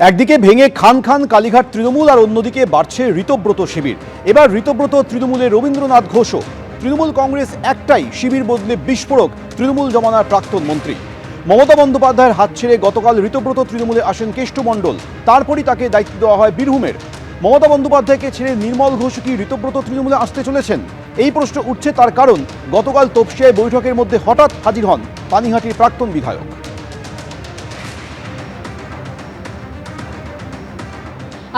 একদিকে ভেঙে খান খান কালীঘাট তৃণমূল আর অন্যদিকে বাড়ছে ঋতব্রত শিবির। এবার ঋতব্রত তৃণমূলের রবীন্দ্রনাথ ঘোষও। তৃণমূল কংগ্রেস একটাই, শিবির বদলে বিস্ফোরক তৃণমূল জমানার প্রাক্তন মন্ত্রী। মমতা বন্দ্যোপাধ্যায়ের হাত ছেড়ে গতকাল ঋতব্রত তৃণমূলে আসেন কেষ্টমণ্ডল, তারপরই তাকে দায়িত্ব দেওয়া হয় বীরভূমের। মমতা বন্দ্যোপাধ্যায়কে ছেড়ে নির্মল ঘোষ কি ঋতব্রত তৃণমূলে আসতে চলেছেন? এই প্রশ্ন উঠছে তার কারণ গতকাল তপসিয়ায় বৈঠকের মধ্যে হঠাৎ হাজির হন পানিহাটির প্রাক্তন বিধায়ক।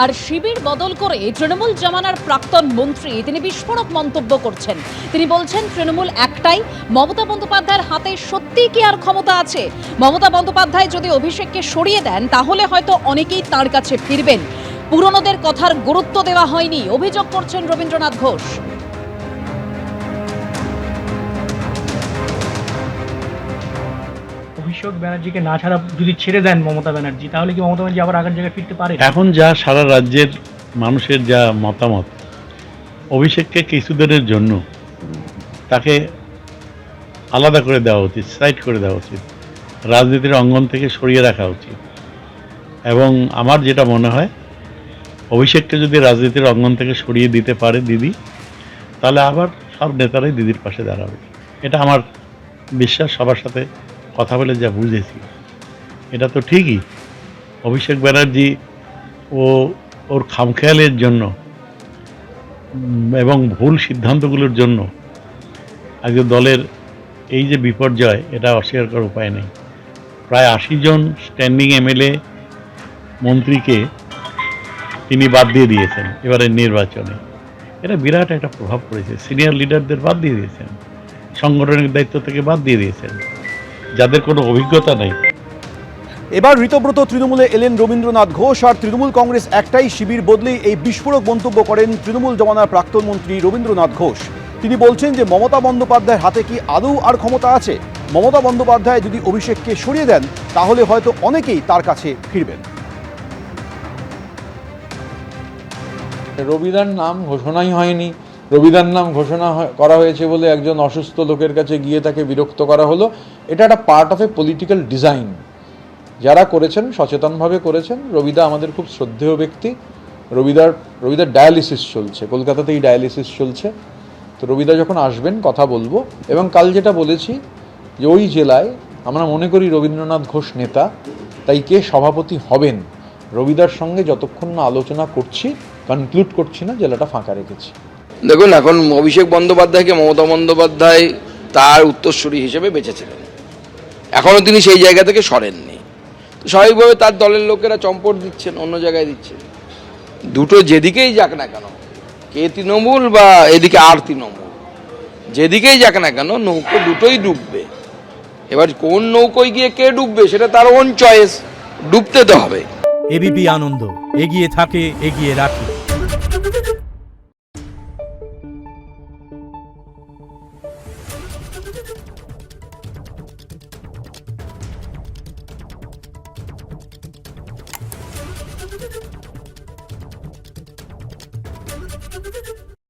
আর শিবির বদল করে তৃণমূল জমানার প্রাক্তন মন্ত্রী তিনি বিস্ফোরক মন্তব্য করছেন। তিনি বলছেন তৃণমূল একটাই, মমতা বন্দ্যোপাধ্যায়ের হাতে সত্যি কি আর ক্ষমতা আছে? মমতা বন্দ্যোপাধ্যায় যদি অভিষেককে সরিয়ে দেন তাহলে হয়তো অনেকেই তার কাছে ফিরবেন। পুরনোদের কথার গুরুত্ব দেওয়া হয়নি, অভিযোগ করছেন রবীন্দ্রনাথ ঘোষ। অভিষেক ব্যানার্জিকে না ছাড়া যদি ছেড়ে দেন মমতা ব্যানার্জি, তাহলে কি মমতা ব্যানার্জি আবার আগের জায়গায় ফিরতে পারে? এখন যা সারা রাজ্যের মানুষের যা মতামত, অভিষেককে কিছুদিনের জন্য তাকে আলাদা করে দেওয়া উচিত, সাইড করে দেওয়া উচিত, রাজনীতির অঙ্গন থেকে সরিয়ে রাখা উচিত। এবং আমার যেটা মনে হয়, অভিষেককে যদি রাজনীতির অঙ্গন থেকে সরিয়ে দিতে পারে দিদি, তাহলে আবার সব নেতারাই দিদির পাশে দাঁড়াবে। এটা আমার বিশ্বাস। সবার সাথে কথা বলে যা বুঝেছি, এটা তো ঠিকই। অভিষেক ব্যানার্জি ওর খামখেয়ালের জন্য এবং ভুল সিদ্ধান্তগুলোর জন্য আজকে দলের এই যে বিপর্যয়, এটা অস্বীকার করার উপায় নেই। প্রায় 80 জন স্ট্যান্ডিং এমএলএ মন্ত্রীকে তিনি বাদ দিয়ে দিয়েছেন এবারের নির্বাচনে। এটা বিরাট একটা প্রভাব পড়েছে। সিনিয়র লিডারদের বাদ দিয়ে দিয়েছেন, সাংগঠনিক দায়িত্ব থেকে বাদ দিয়ে দিয়েছেন, যাদের কোনো অভিজ্ঞতা নেই। এবার ঋতব্রত তৃণমূলে এলেন রবীন্দ্রনাথ ঘোষ, আর তৃণমূল কংগ্রেস একটাই, শিবির বদলেই এই বিস্ফোরক মন্তব্য করেন তৃণমূল জমানার প্রাক্তন মন্ত্রী রবীন্দ্রনাথ ঘোষ। তিনি বলছেন যে মমতা বন্দ্যোপাধ্যায়ের হাতে কি আদৌ আর ক্ষমতা আছে? মমতা বন্দ্যোপাধ্যায় যদি অভিষেককে সরিয়ে দেন তাহলে হয়তো অনেকেই তার কাছে ফিরবেন। রবিদার নাম ঘোষণাই হয়নি। রবিদার নাম ঘোষণা করা হয়েছে বলে একজন অসুস্থ লোকের কাছে গিয়ে তাকে বিরক্ত করা হলো। এটা একটা part of a political design. যারা করেছেন সচেতনভাবে করেছেন। রবিদা আমাদের খুব শ্রদ্ধেয় ব্যক্তি। রবিদার ডায়ালিসিস চলছে, কলকাতাতেই ডায়ালিসিস চলছে। তো রবিদা যখন আসবেন কথা বলবো। এবং কাল যেটা বলেছি যে ওই জেলায় আমরা মনে করি রবীন্দ্রনাথ ঘোষ নেতা, তাই কে সভাপতি হবেন রবিদার সঙ্গে যতক্ষণ না আলোচনা করছি, কনক্লুড করছি না, জেলাটা ফাঁকা রেখেছি। দেখুন, এখন অভিষেক বন্দ্যোপাধ্যায়কে মমতা বন্দ্যোপাধ্যায় তার উত্তরসূরি হিসেবে বেঁচেছিলেন। এখনও তিনি সেই জায়গা থেকে সরেননি। তো স্বাভাবিকভাবে তার দলের লোকেরা চম্পট দিচ্ছেন, অন্য জায়গায় দিচ্ছেন। দুটো যেদিকেই যাক না কেন, কে তৃণমূল বা এদিকে আর তৃণমূল, যেদিকেই যাক না কেন নৌকো দুটোই ডুববে। এবার কোন নৌকোয় গিয়ে কে ডুববে সেটা তার ওন চয়েস, ডুবতে তো হবে। এবিপি আনন্দ, এগিয়ে থাকে, এগিয়ে রাখে।